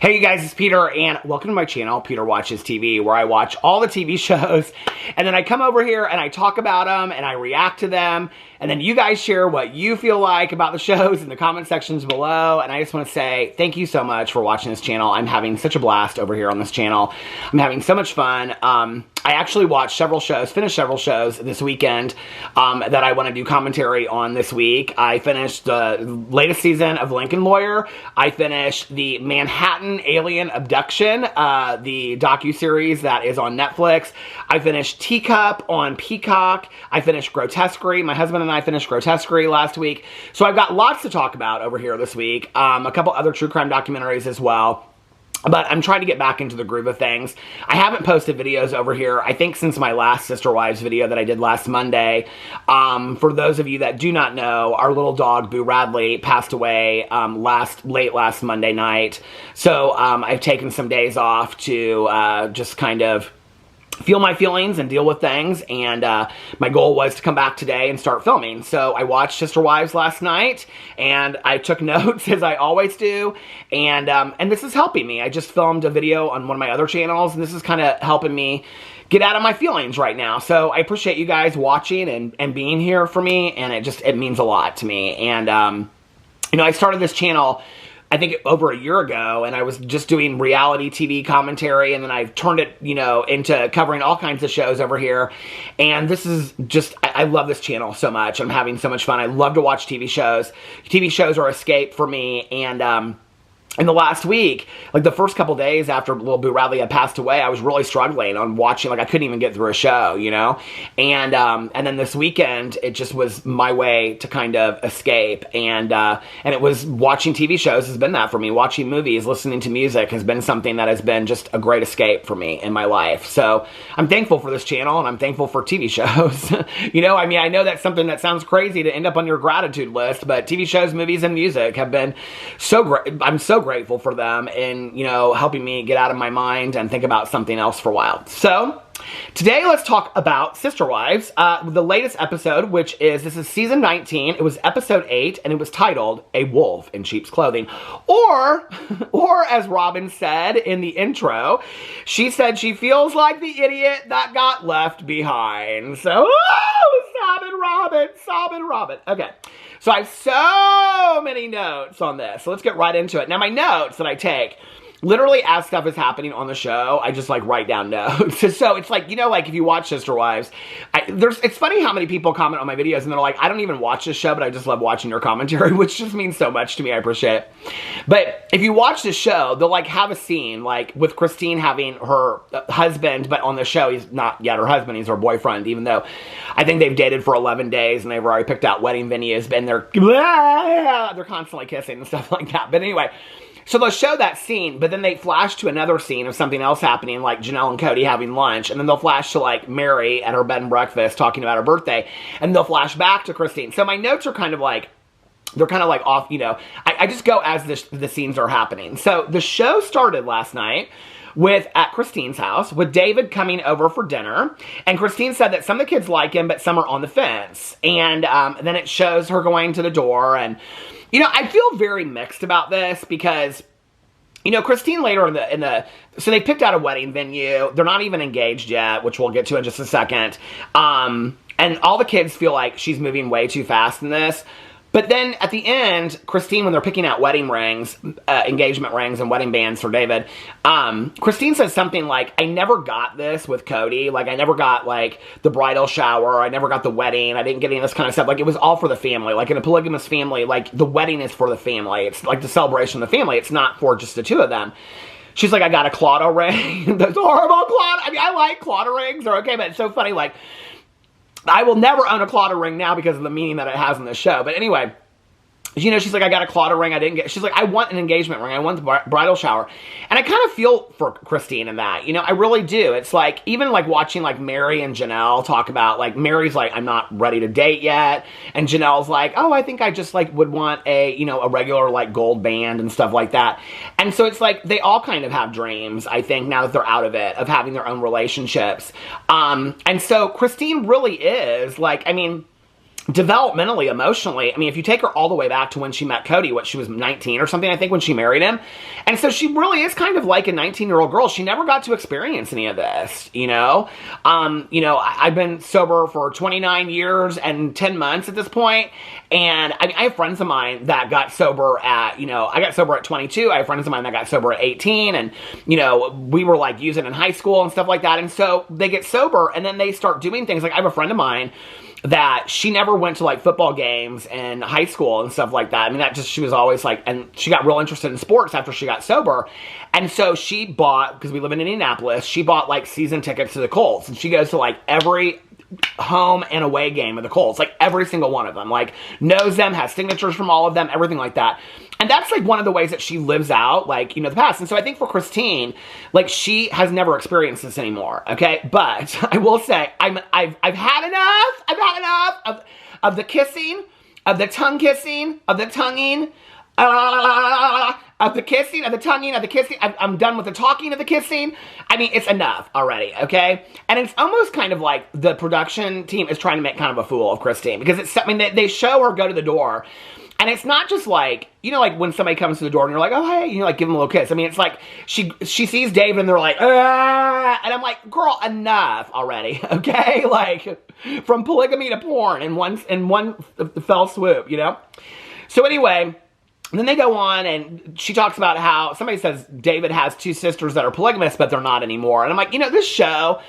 Hey you guys, it's Peter, and welcome to my channel, Peter Watches TV, where I watch all the TV shows, and then I come over here and I talk about them, and I react to them, and then you guys share what you feel like about the shows in the comment sections below, and I just want to say thank you so much for watching this channel. I'm having such a blast over here on this channel. I'm having so much fun. I actually watched several shows, finished several shows this weekend that I want to do commentary on this week. I finished the latest season of Lincoln Lawyer. I finished the Manhattan Alien Abduction, the docuseries that is on Netflix. I finished Teacup on Peacock. I finished Grotesquerie. My husband and I finished Grotesquerie last week. So I've got lots to talk about over here this week. A couple other true crime documentaries as well. But I'm trying to get back into the groove of things. I haven't posted videos over here, I think, since my last Sister Wives video that I did last Monday. For those of you that do not know, our little dog, Boo Radley, passed away late last Monday night. So I've taken some days off to just kind of feel my feelings and deal with things, and my goal was to come back today and start filming. So I watched Sister Wives last night, and I took notes, as I always do, and this is helping me. I just filmed a video on one of my other channels, and this is kind of helping me get out of my feelings right now. So I appreciate you guys watching and being here for me, and it means a lot to me. And you know, I started this channel I think over a year ago, and I was just doing reality TV commentary, and then I've turned it, you know, into covering all kinds of shows over here. And this is just, I love this channel so much. I'm having so much fun. I love to watch TV shows. TV shows are escape for me, and in the last week, like the first couple days after little Boo Radley had passed away, I was really struggling on watching, like I couldn't even get through a show, you know? And then this weekend, it just was my way to kind of escape. And it was watching TV shows has been that for me. Watching movies, listening to music has been something that has been just a great escape for me in my life. So I'm thankful for this channel, and I'm thankful for TV shows. You know, I mean, I know that's something that sounds crazy to end up on your gratitude list, but TV shows, movies, and music have been so great. I'm so grateful for them and, you know, helping me get out of my mind and think about something else for a while. So today let's talk about Sister Wives, the latest episode, this is season 19. It was episode 8, and it was titled A Wolf in Sheep's Clothing. Or as Robyn said in the intro, she said she feels like the idiot that got left behind. So, sobbing Robyn. Okay. So I have so many notes on this. So let's get right into it. Now, my notes that I take, literally as stuff is happening on the show, I just like write down notes. So it's like, you know, like if you watch Sister Wives, it's funny how many people comment on my videos and they're like, I don't even watch this show, but I just love watching your commentary, which just means so much to me. I appreciate it. But if you watch the show, they'll like have a scene like with Christine having her husband, but on the show, he's not yet her husband, he's her boyfriend, even though I think they've dated for 11 days and they've already picked out wedding venues, and they're constantly kissing and stuff like that. But anyway, so they'll show that scene, but then they flash to another scene of something else happening, like Janelle and Kody having lunch, and then they'll flash to, like, Mary at her bed and breakfast talking about her birthday, and they'll flash back to Christine. So my notes are kind of like, they're kind of like off, you know, I just go as the scenes are happening. So the show started last night at Christine's house, with David coming over for dinner, and Christine said that some of the kids like him, but some are on the fence, and then it shows her going to the door, and you know, I feel very mixed about this because, you know, Christine later so they picked out a wedding venue. They're not even engaged yet, which we'll get to in just a second. And all the kids feel like she's moving way too fast in this. But then at the end, Christine, when they're picking out wedding rings, engagement rings and wedding bands for David, Christine says something like, I never got this with Kody. Like, I never got, like, the bridal shower. I never got the wedding. I didn't get any of this kind of stuff. Like, it was all for the family. Like, in a polygamous family, like, the wedding is for the family. It's like the celebration of the family. It's not for just the two of them. She's like, I got a Claudia ring. Those horrible Claudia. I mean, I like Claudia rings. They're okay, but it's so funny, like, I will never own a Claudia ring now because of the meaning that it has in the show. But anyway, you know, she's like, I got a Claudia ring, I didn't get, she's like, I want an engagement ring, I want the bridal shower. And I kind of feel for Christine in that, you know, I really do. It's like, even like watching like Mary and Janelle talk about, like, Mary's like, I'm not ready to date yet. And Janelle's like, oh, I think I just like would want a, you know, a regular like gold band and stuff like that. And so it's like, they all kind of have dreams, I think, now that they're out of it, of having their own relationships. And so Christine really is like, I mean, developmentally, emotionally, I mean, if you take her all the way back to when she met Kody, she was 19 or something, I think, when she married him. And so she really is kind of like a 19-year-old girl. She never got to experience any of this, you know? I've been sober for 29 years and 10 months at this point. And I have friends of mine that got sober at, I got sober at 22. I have friends of mine that got sober at 18. And, we were like using it in high school and stuff like that. And so they get sober and then they start doing things. Like I have a friend of mine that she never went to like football games in high school and stuff like that. I mean, she was always like, and she got real interested in sports after she got sober. And so she bought, because we live in Indianapolis, she bought like season tickets to the Colts. And she goes to like every home and away game of the Colts, like every single one of them, like knows them, has signatures from all of them, everything like that. And that's like one of the ways that she lives out, like, the past. And so I think for Christine, like she has never experienced this anymore. Okay. But I will say I've had enough of the kissing, of the tongue kissing, of the tonguing, of the kissing, of the tonguing, of the kissing. I'm done with the talking of the kissing. I mean, it's enough already, okay? And it's almost kind of like the production team is trying to make kind of a fool of Christine. Because they show her go to the door. And it's not just like, like when somebody comes to the door and you're like, oh, hey, like give them a little kiss. I mean, it's like she sees David and they're like, ah, and I'm like, girl, enough already, okay? Like from polygamy to porn in one fell swoop, So anyway, then they go on and she talks about how somebody says David has 2 sisters that are polygamous, but they're not anymore. And I'm like, this show,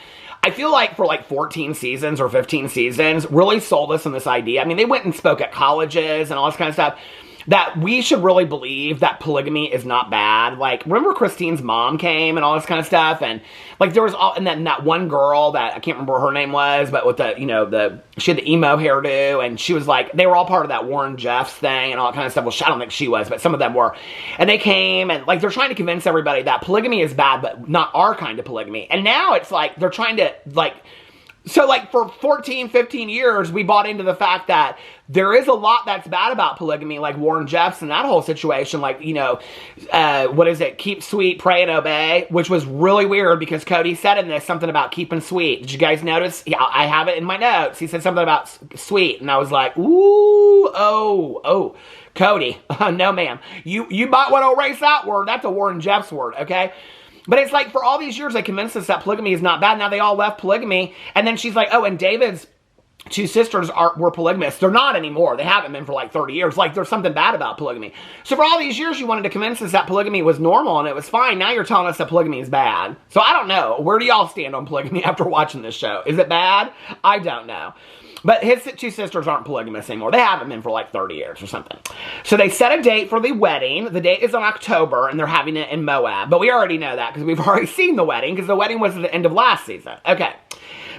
I feel like for like 14 seasons or 15 seasons, really sold us on this idea. I mean, they went and spoke at colleges and all this kind of stuff, that we should really believe that polygamy is not bad. Like, remember Christine's mom came and all this kind of stuff? And like there was and then that one girl that I can't remember what her name was, but with the, she had the emo hairdo, and she was like, they were all part of that Warren Jeffs thing and all that kind of stuff. Well, I don't think she was, but some of them were. And they came and like, they're trying to convince everybody that polygamy is bad, but not our kind of polygamy. And now it's like, they're trying to like, so like for 14, 15 years, we bought into the fact that there is a lot that's bad about polygamy, like Warren Jeffs and that whole situation, like, what is it? Keep sweet, pray and obey, which was really weird because Kody said in this something about keeping sweet. Did you guys notice? Yeah, I have it in my notes. He said something about sweet, and I was like, ooh, oh, Kody, no ma'am. You might want to erase that word. That's a Warren Jeffs word, okay? But it's like for all these years, they convinced us that polygamy is not bad. Now they all left polygamy. And then she's like, oh, and David's 2 sisters were polygamists. They're not anymore. They haven't been for like 30 years. Like there's something bad about polygamy. So for all these years, you wanted to convince us that polygamy was normal and it was fine. Now you're telling us that polygamy is bad. So I don't know. Where do y'all stand on polygamy after watching this show? Is it bad? I don't know. But his 2 sisters aren't polygamous anymore. They haven't been for like 30 years or something. So they set a date for the wedding. The date is in October, and they're having it in Moab. But we already know that because we've already seen the wedding, because the wedding was at the end of last season. Okay.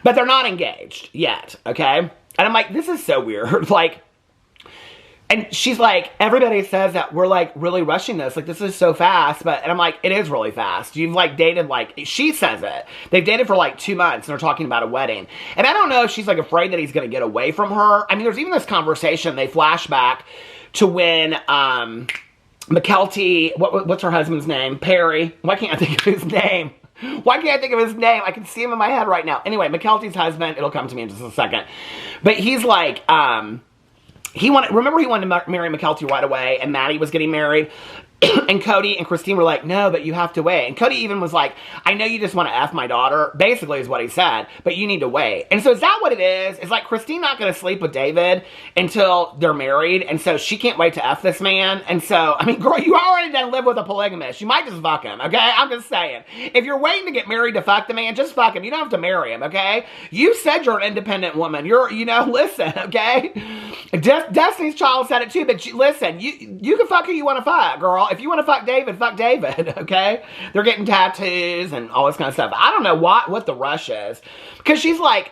But they're not engaged yet, okay? And I'm like, this is so weird. Like, and she's like, everybody says that we're like really rushing this. Like, this is so fast. And I'm like, it is really fast. You've like dated, like, she says it. They've dated for like 2 months and they're talking about a wedding. And I don't know if she's like afraid that he's going to get away from her. I mean, there's even this conversation, they flash back to when, McKelty, what's her husband's name? Perry. Why can't I think of his name? Why can't I think of his name? I can see him in my head right now. Anyway, McKelty's husband, it'll come to me in just a second. But he's like, he wanted to marry McKelty right away, and Maddie was getting married. And Kody and Christine were like, no, but you have to wait. And Kody even was like, I know you just want to F my daughter, basically is what he said, but you need to wait. And so is that what it is? It's like Christine not going to sleep with David until they're married, and so she can't wait to F this man. And so, I mean, girl, you already done live with a polygamist. You might just fuck him, okay? I'm just saying. If you're waiting to get married to fuck the man, just fuck him. You don't have to marry him, okay? You said you're an independent woman. Listen, okay? Destiny's Child said it too, but listen, you can fuck who you want to fuck, girl. If you want to fuck David, okay? They're getting tattoos and all this kind of stuff. I don't know what the rush is. Because she's like,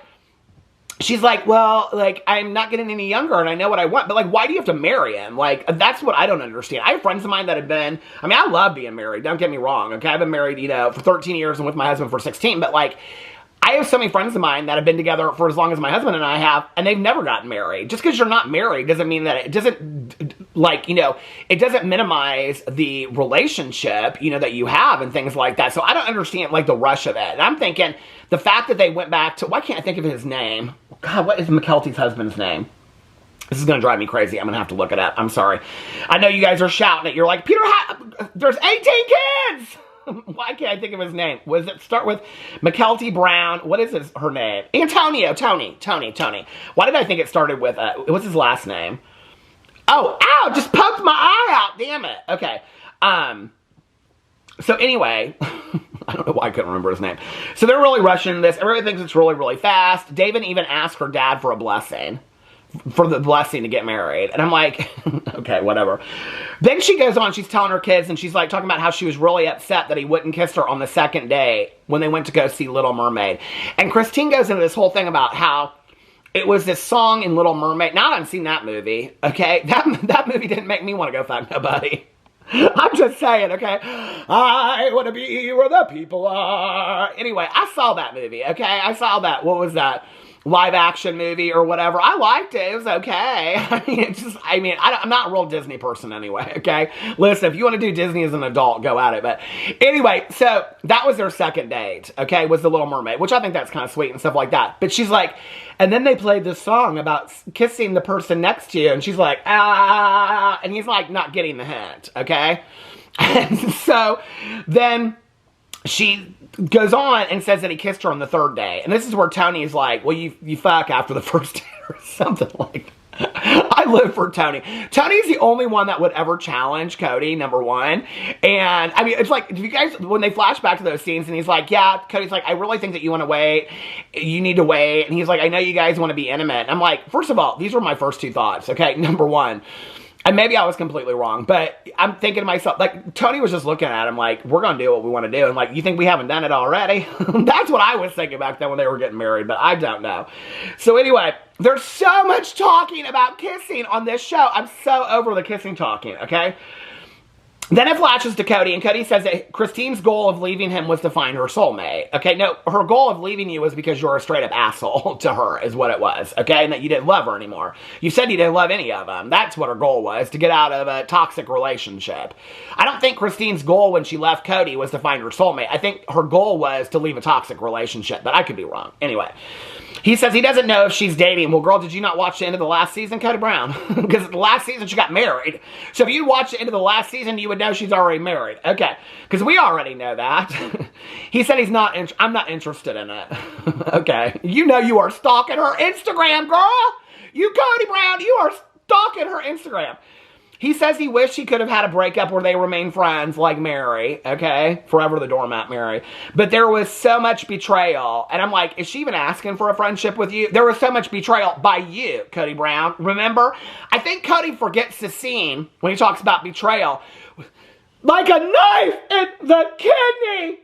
well, like, I'm not getting any younger and I know what I want. But, like, why do you have to marry him? Like, that's what I don't understand. I have friends of mine that have been, I mean, I love being married. Don't get me wrong, okay? I've been married, for 13 years and with my husband for 16. But, like, I have so many friends of mine that have been together for as long as my husband and I have, and they've never gotten married. Just because you're not married doesn't mean that it doesn't, like, it doesn't minimize the relationship, that you have and things like that. So I don't understand, like, the rush of it. And I'm thinking, the fact that they went back to, why can't I think of his name? God, what is McKelty's husband's name? This is going to drive me crazy. I'm going to have to look it up. I'm sorry. I know you guys are shouting it. You're like, Peter, there's 18 kids! Why can't I think of his name? Was it start with McKelty Brown? What is her name? Antonio. Tony. Why did I think it started with, what's his last name? Oh, ow, just poked my eye out. Damn it. Okay. So anyway, I don't know why I couldn't remember his name. So they're really rushing this. Everybody thinks it's really, really fast. David even asked her dad for a blessing. For the blessing to get married. And I'm like, okay, whatever. Then she goes on, she's telling her kids, and she's like talking about how she was really upset that he wouldn't kiss her on the second day when they went to go see Little Mermaid. And Christine goes into this whole thing about how it was this song in Little Mermaid. Now I haven't seen that movie, okay? That movie didn't make me want to go fuck nobody. I'm just saying, okay? I want to be where the people are. Anyway, I saw that movie, okay? I saw that, what was that? Live action movie or whatever. I liked it. It was okay. I'm not a real Disney person anyway, okay? Listen, if you want to do Disney as an adult, go at it. But anyway, so that was their second date, okay, was The Little Mermaid, which I think that's kind of sweet and stuff like that. But she's like, and then they played this song about kissing the person next to you, and she's like, ah, and he's like not getting the hint, okay? And so then she goes on and says that he kissed her on the third day. And this is where Tony's like, well, you fuck after the first day or something like that. I live for Tony. Tony's the only one that would ever challenge Kody, number one. And, I mean, it's like, if you guys, when they flash back to those scenes, and he's like, yeah, Cody's like, I really think that you want to wait. You need to wait. And he's like, I know you guys want to be intimate. And I'm like, first of all, these were my first two thoughts, okay? Number one, and maybe I was completely wrong, but I'm thinking to myself, like, Tony was just looking at him like, we're going to do what we want to do. And like, you think we haven't done it already? That's what I was thinking back then when they were getting married, but I don't know. So anyway, there's so much talking about kissing on this show. I'm so over the kissing talking, okay? Then it flashes to Kody, and Kody says that Christine's goal of leaving him was to find her soulmate. Okay, no, her goal of leaving you was because you're a straight-up asshole to her, is what it was, okay? And that you didn't love her anymore. You said you didn't love any of them. That's what her goal was, to get out of a toxic relationship. I don't think Christine's goal when she left Kody was to find her soulmate. I think her goal was to leave a toxic relationship, but I could be wrong. Anyway, he says he doesn't know if she's dating. Well, girl, did you not watch the end of the last season, Kody Brown? Because the last season she got married. So if you watched the end of the last season, you would know she's already married. Okay, because we already know that. He said he's not, I'm not interested in it. Okay, you know you are stalking her Instagram, girl. You, Kody Brown, you are stalking her Instagram. He says he wished he could have had a breakup where they remain friends like Mary, okay? Forever the doormat, Mary. But there was so much betrayal. And I'm like, is she even asking for a friendship with you? There was so much betrayal by you, Kody Brown. Remember? I think Kody forgets the scene when he talks about betrayal. Like a knife in the kidney.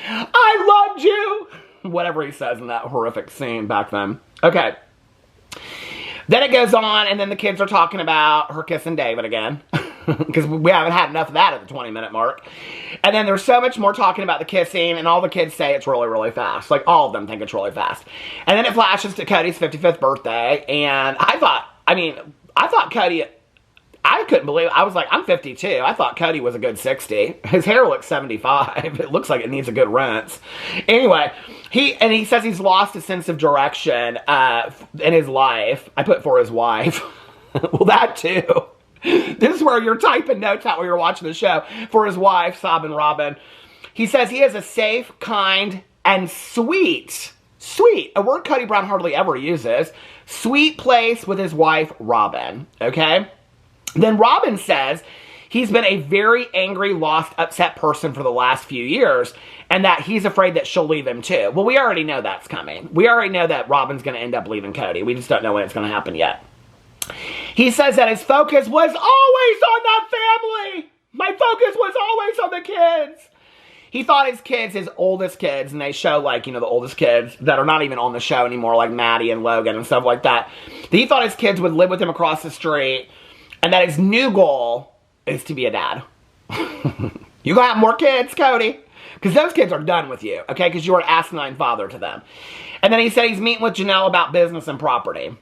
I loved you. Whatever he says in that horrific scene back then. Okay. Then it goes on, and then the kids are talking about her kissing David again. Because we haven't had enough of that at the 20-minute mark. And then there's so much more talking about the kissing, and all the kids say it's really, really fast. Like, all of them think it's really fast. And then it flashes to Cody's 55th birthday, and I thought Kody, I couldn't believe it. I was like, I'm 52. I thought Kody was a good 60. His hair looks 75. It looks like it needs a good rinse. Anyway, he says he's lost a sense of direction in his life. I put for his wife. Well, that too. This is where you're typing notes out while you're watching the show. For his wife, Kody Robyn. He says he is a safe, kind, and sweet, a word Kody Brown hardly ever uses, sweet place with his wife, Robyn. Okay? Then Robyn says he's been a very angry, lost, upset person for the last few years, and that he's afraid that she'll leave him too. Well, we already know that's coming. We already know that Robyn's going to end up leaving Kody. We just don't know when it's going to happen yet. He says that his focus was always on that family. My focus was always on the kids. He thought his kids, his oldest kids, and they show, like, you know, the oldest kids that are not even on the show anymore, like Maddie and Logan and stuff like that. He thought his kids would live with him across the street, and that his new goal is to be a dad. You gonna have more kids, Kody? Because those kids are done with you, okay? Because you're an asinine father to them. And then he said he's meeting with Janelle about business and property.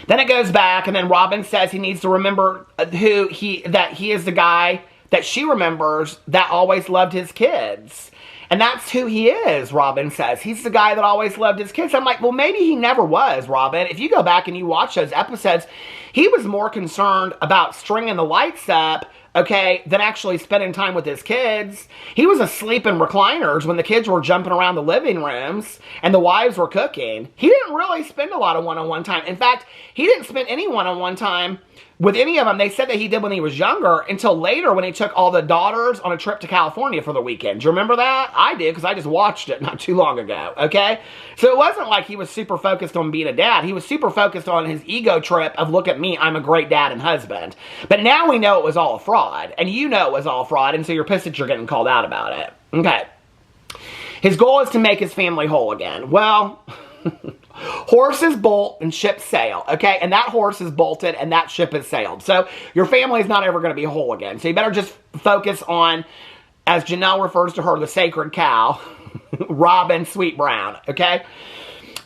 Then it goes back, and then Robyn says he needs to remember that he is the guy that she remembers that always loved his kids. And that's who he is, Robyn says. He's the guy that always loved his kids. I'm like, well, maybe he never was, Robyn. If you go back and you watch those episodes, he was more concerned about stringing the lights up, okay, than actually spending time with his kids. He was asleep in recliners when the kids were jumping around the living rooms and the wives were cooking. He didn't really spend a lot of one-on-one time. In fact, he didn't spend any one-on-one time with any of them. They said that he did when he was younger until later when he took all the daughters on a trip to California for the weekend. Do you remember that? I did, because I just watched it not too long ago, okay? So it wasn't like he was super focused on being a dad. He was super focused on his ego trip of, look at me, I'm a great dad and husband. But now we know it was all a fraud, and you know it was all fraud, and so you're pissed that you're getting called out about it. Okay. His goal is to make his family whole again. Well... horses bolt and ships sail, okay? And that horse is bolted and that ship has sailed. So your family is not ever going to be whole again. So you better just focus on, as Janelle refers to her, the sacred cow, Robyn Sweet Brown, okay?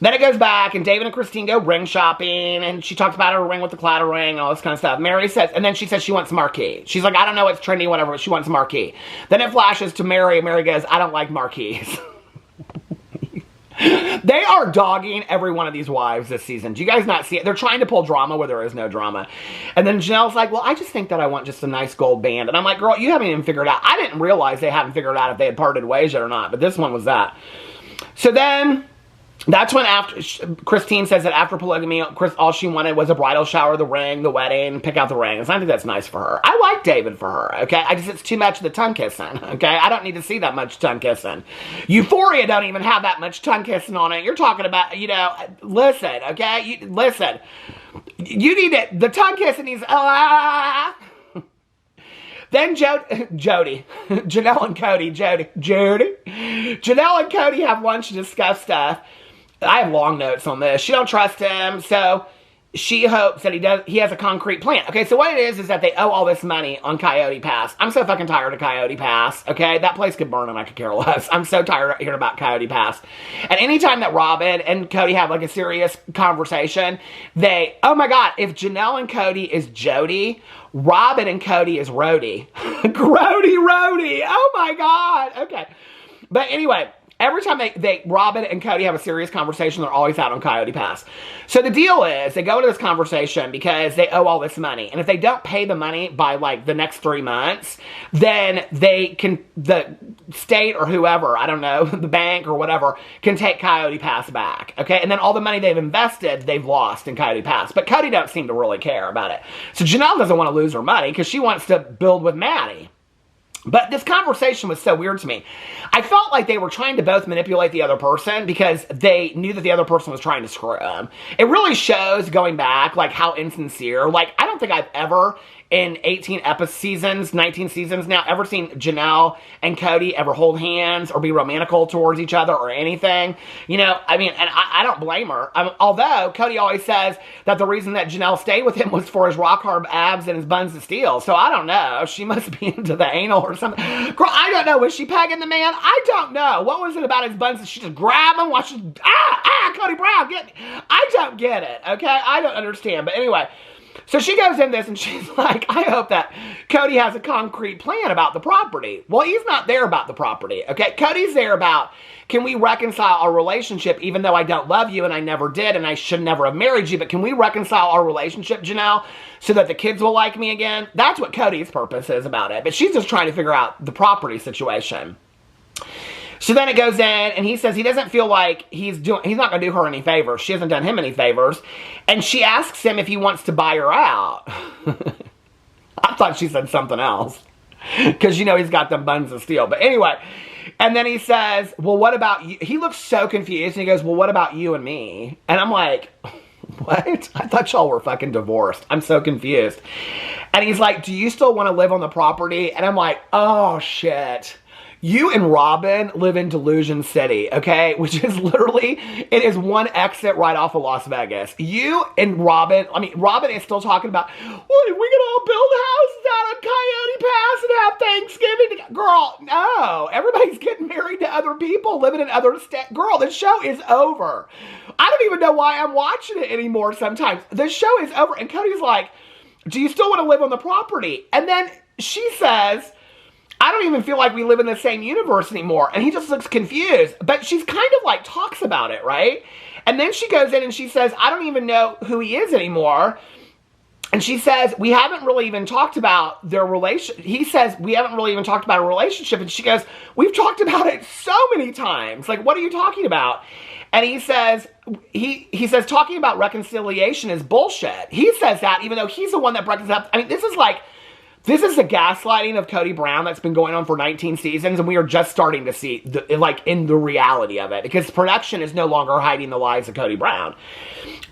Then it goes back, and David and Christine go ring shopping, and she talks about her ring with the clatter ring and all this kind of stuff. Mary says, and then she says she wants marquee. She's like, I don't know what's trendy, whatever, but she wants marquee. Then it flashes to Mary, and Mary goes, I don't like marquees. They are dogging every one of these wives this season. Do you guys not see it? They're trying to pull drama where there is no drama. And then Janelle's like, well, I just think that I want just a nice gold band. And I'm like, girl, you haven't even figured out. I didn't realize they hadn't figured out if they had parted ways yet or not. But this one was that. So then... that's when Christine says that after polygamy, all she wanted was a bridal shower, the ring, the wedding, pick out the ring. And I think that's nice for her. I like David for her, okay? It's too much of the tongue kissing, okay? I don't need to see that much tongue kissing. Euphoria don't even have that much tongue kissing on it. You're talking about, listen, okay? Listen. You need it. The tongue kissing is, Then Jody, Janelle and Kody, Jody. Janelle and Kody have lunch to discuss stuff. I have long notes on this. She don't trust him, so she hopes that he has a concrete plan. Okay, so what it is that they owe all this money on Coyote Pass. I'm so fucking tired of Coyote Pass, okay? That place could burn and I could care less. I'm so tired of hearing about Coyote Pass. And anytime that Robyn and Kody have like a serious conversation, oh my God, if Janelle and Kody is Jody, Robyn and Kody is Rhodey. Rhodey. Oh my God. Okay. But anyway, every time Robyn and Kody have a serious conversation, they're always out on Coyote Pass. So the deal is, they go into this conversation because they owe all this money. And if they don't pay the money by like the next 3 months, then the state or whoever, I don't know, the bank or whatever, can take Coyote Pass back. Okay? And then all the money they've invested, they've lost in Coyote Pass. But Kody don't seem to really care about it. So Janelle doesn't want to lose her money because she wants to build with Maddie. But this conversation was so weird to me. I felt like they were trying to both manipulate the other person because they knew that the other person was trying to screw them. It really shows, going back, like how insincere. Like, I don't think I've ever, in 18 seasons, 19 seasons now, ever seen Janelle and Kody ever hold hands or be romantical towards each other or anything. And I don't blame her. Although, Kody always says that the reason that Janelle stayed with him was for his rock-hard abs and his buns of steel. So I don't know. She must be into the anal or something. Girl, I don't know. Was she pegging the man? I don't know. What was it about his buns that she just grabbed him while she, Kody Brown, get me. I don't get it, okay? I don't understand. But anyway, so she goes in this and she's like, I hope that Kody has a concrete plan about the property. Well, he's not there about the property, okay? Cody's there about, can we reconcile our relationship even though I don't love you and I never did and I should never have married you, but can we reconcile our relationship, Janelle, so that the kids will like me again? That's what Cody's purpose is about it. But she's just trying to figure out the property situation. So then it goes in, and he says he doesn't feel like he's not going to do her any favors. She hasn't done him any favors. And she asks him if he wants to buy her out. I thought she said something else. Because, he's got them buns of steel. But anyway, and then he says, well, what about you? He looks so confused, and he goes, well, what about you and me? And I'm like, what? I thought y'all were fucking divorced. I'm so confused. And he's like, do you still want to live on the property? And I'm like, oh, shit. You and Robyn live in Delusion City, okay? Which is literally, it is one exit right off of Las Vegas. You and Robyn, Robyn is still talking about, well, we can all build houses out on Coyote Pass and have Thanksgiving. Girl, no. Everybody's getting married to other people, living in other states. Girl, the show is over. I don't even know why I'm watching it anymore sometimes. The show is over. And Cody's like, do you still want to live on the property? And then she says, I don't even feel like we live in the same universe anymore. And he just looks confused. But she's kind of like talks about it, right? And then she goes in and she says, I don't even know who he is anymore. And she says, we haven't really even talked about their relation. He says, we haven't really even talked about a relationship. And she goes, we've talked about it so many times. Like, what are you talking about? And he says, he says, talking about reconciliation is bullshit. He says that even though he's the one that brings it up. I mean, this is the gaslighting of Kody Brown that's been going on for 19 seasons, and we are just starting to see, in the reality of it, because production is no longer hiding the lies of Kody Brown.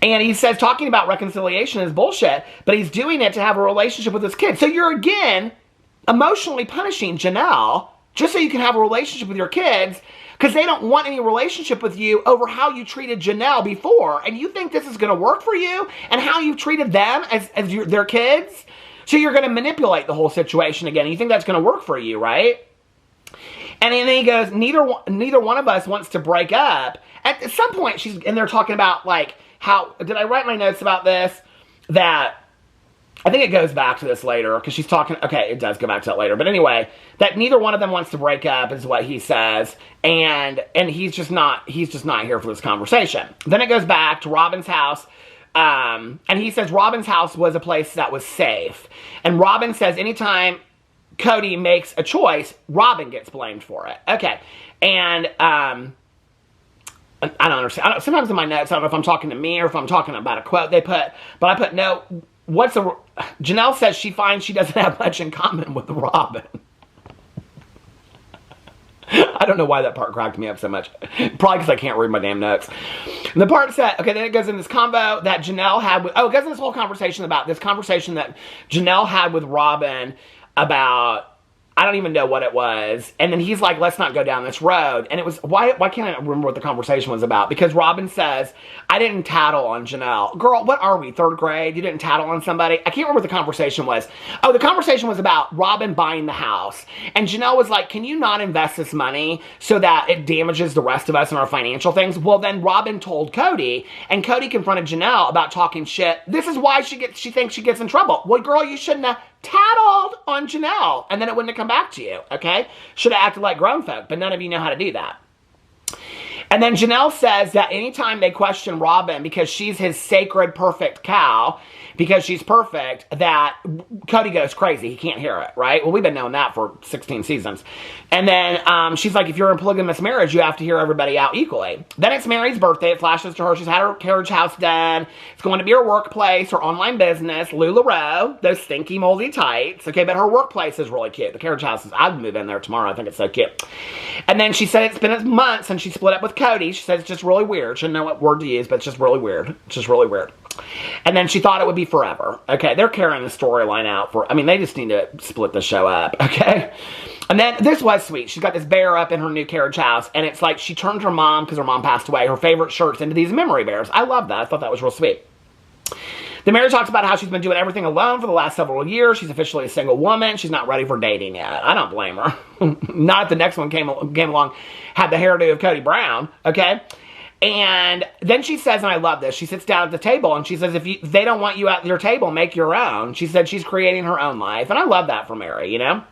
And he says talking about reconciliation is bullshit, but he's doing it to have a relationship with his kid. So you're, again, emotionally punishing Janelle just so you can have a relationship with your kids, because they don't want any relationship with you over how you treated Janelle before. And you think this is going to work for you and how you've treated them as their kids? So you're going to manipulate the whole situation again. You think that's going to work for you, right? And then he goes, neither one of us wants to break up. At some point, and they're talking about, like, how, did I write my notes about this? That, I think it goes back to this later, because she's talking, okay, it does go back to that later. But anyway, that neither one of them wants to break up is what he says. And he's just not here for this conversation. Then it goes back to Robyn's house. And he says Robyn's house was a place that was safe. And Robyn says anytime Kody makes a choice, Robyn gets blamed for it. Okay. And I don't understand. Sometimes in my notes, I don't know if I'm talking to me or if I'm talking about a quote they put. But I put, no, Janelle says she finds she doesn't have much in common with Robyn. I don't know why that part cracked me up so much. Probably because I can't read my damn notes. And the part said, okay, then it goes in this convo that Janelle had with, it goes in this whole conversation about this conversation that Janelle had with Robyn about, I don't even know what it was. And then he's like, let's not go down this road. And it was, why can't I remember what the conversation was about? Because Robyn says, I didn't tattle on Janelle. Girl, what are we, 3rd grade? You didn't tattle on somebody? I can't remember what the conversation was. Oh, the conversation was about Robyn buying the house. And Janelle was like, can you not invest this money so that it damages the rest of us and our financial things? Well, then Robyn told Kody, and Kody confronted Janelle about talking shit. This is why she thinks she gets in trouble. Well, girl, you shouldn't have tattled on Janelle, and then it wouldn't have come back to you, okay? Should have acted like grown folk, but none of you know how to do that. And then Janelle says that anytime they question Robyn because she's his sacred, perfect cow, because she's perfect, that Kody goes crazy. He can't hear it, right? Well, we've been knowing that for 16 seasons. And then she's like, if you're in a polygamous marriage, you have to hear everybody out equally. Then it's Mary's birthday. It flashes to her. She's had her carriage house done. It's going to be her workplace, her online business, LuLaRoe, those stinky, moldy tights. Okay, but her workplace is really cute. The carriage house is, I'd move in there tomorrow. I think it's so cute. And then she said it's been months since she split up with Kody. She said it's just really weird. She didn't know what word to use, but it's just really weird. It's just really weird. And then she thought it would be forever. Okay, they're carrying the storyline out for, I mean, they just need to split the show up, okay? And then, this was sweet. She's got this bear up in her new carriage house, and it's like she turned her mom, because her mom passed away, her favorite shirts into these memory bears. I love that. I thought that was real sweet. The Mary talks about how she's been doing everything alone for the last several years. She's officially a single woman. She's not ready for dating yet. I don't blame her. Not if the next one came along, had the hairdo of Kody Brown, okay? And then she says, and I love this, she sits down at the table and she says, if they don't want you at your table, make your own. She said she's creating her own life. And I love that for Mary, you know?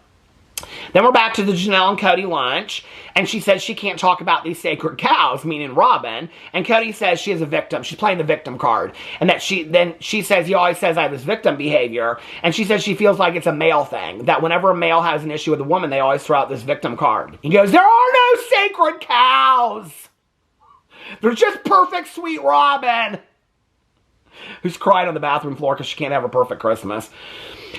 Then we're back to the Janelle and Kody lunch, and she says she can't talk about these sacred cows, meaning Robyn, and Kody says she is a victim. She's playing the victim card, and that she says he always says I have this victim behavior, and she says she feels like it's a male thing, that whenever a male has an issue with a woman, they always throw out this victim card. He goes, there are no sacred cows. They're just perfect, sweet Robyn, who's crying on the bathroom floor because she can't have a perfect Christmas.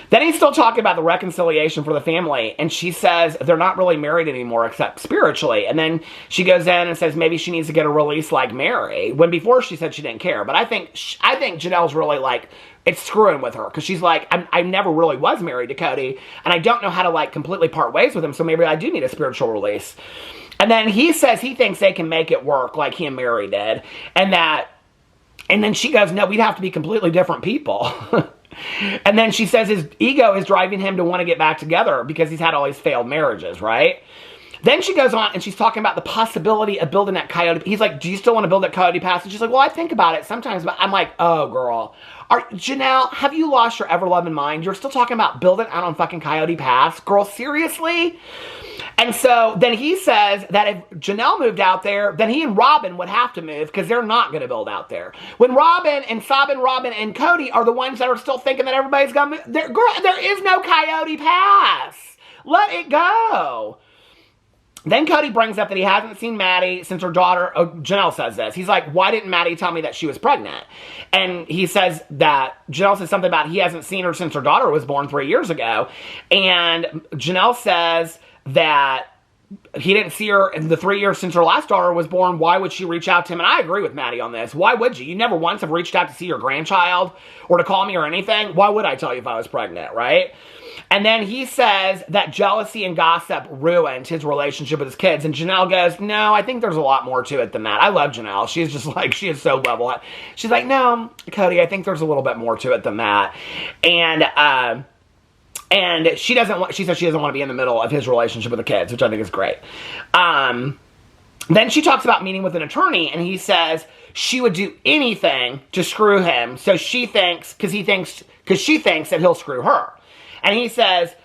Then he's still talking about the reconciliation for the family, and she says they're not really married anymore except spiritually. And then she goes in and says maybe she needs to get a release like Mary, when before she said she didn't care. But I think Janelle's really like, it's screwing with her, because she's like, I never really was married to Kody, and I don't know how to like completely part ways with him, so maybe I do need a spiritual release. And then he says he thinks they can make it work like he and Mary did, and then she goes, no, we'd have to be completely different people. And then she says his ego is driving him to want to get back together because he's had all these failed marriages, right? Then she goes on and she's talking about the possibility of building that Coyote. He's like, do you still want to build that Coyote Pass? And she's like, well, I think about it sometimes, but I'm like, oh, girl. Janelle, have you lost your ever-loving mind? You're still talking about building out on fucking Coyote Pass? Girl, seriously? And so then he says that if Janelle moved out there, then he and Robyn would have to move because they're not going to build out there. When Robyn and Robyn and Kody are the ones that are still thinking that everybody's going to move. Girl, there is no Coyote Pass. Let it go. Then Kody brings up that he hasn't seen Maddie since her daughter, Janelle says this. He's like, why didn't Maddie tell me that she was pregnant? And he says that, Janelle says something about he hasn't seen her since her daughter was born 3 years ago. And Janelle says that he didn't see her in the 3 years since her last daughter was born. Why would she reach out to him? And I agree with Maddie on this. Why would you? You never once have reached out to see your grandchild or to call me or anything. Why would I tell you if I was pregnant, right? And then he says that jealousy and gossip ruined his relationship with his kids. And Janelle goes, no, I think there's a lot more to it than that. I love Janelle. She's just like, she is so level. She's like, no, Kody, I think there's a little bit more to it than that. And she says she doesn't want to be in the middle of his relationship with the kids, which I think is great. Then she talks about meeting with an attorney, and he says she would do anything to screw him. So she thinks, because she thinks that he'll screw her. And he says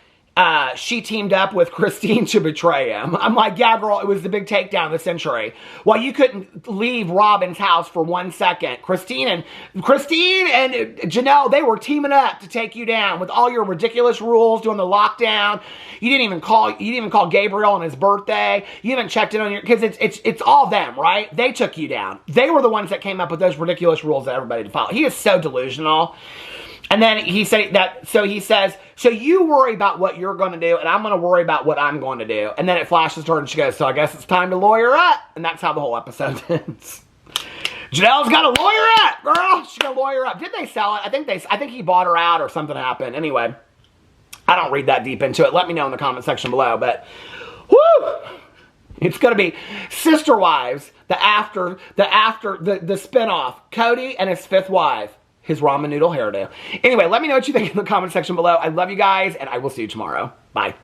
she teamed up with Christine to betray him. I'm like, yeah, girl, it was the big takedown of the century. Well, you couldn't leave Robyn's house for 1 second. Christine and Janelle, they were teaming up to take you down with all your ridiculous rules, doing the lockdown. You didn't even call Gabriel on his birthday. You haven't checked in on because it's all them, right? They took you down. They were the ones that came up with those ridiculous rules that everybody had to follow. He is so delusional. And then he says, so you worry about what you're going to do, and I'm going to worry about what I'm going to do. And then it flashes to her, and she goes, so I guess it's time to lawyer up. And that's how the whole episode ends. Janelle's got to lawyer up, girl. She's going to lawyer up. Did they sell it? I think he bought her out or something happened. Anyway, I don't read that deep into it. Let me know in the comment section below. But, whoo! It's going to be Sister Wives, the spinoff. Kody and his fifth wife. His ramen noodle hairdo. Anyway, let me know what you think in the comment section below. I love you guys, and I will see you tomorrow. Bye.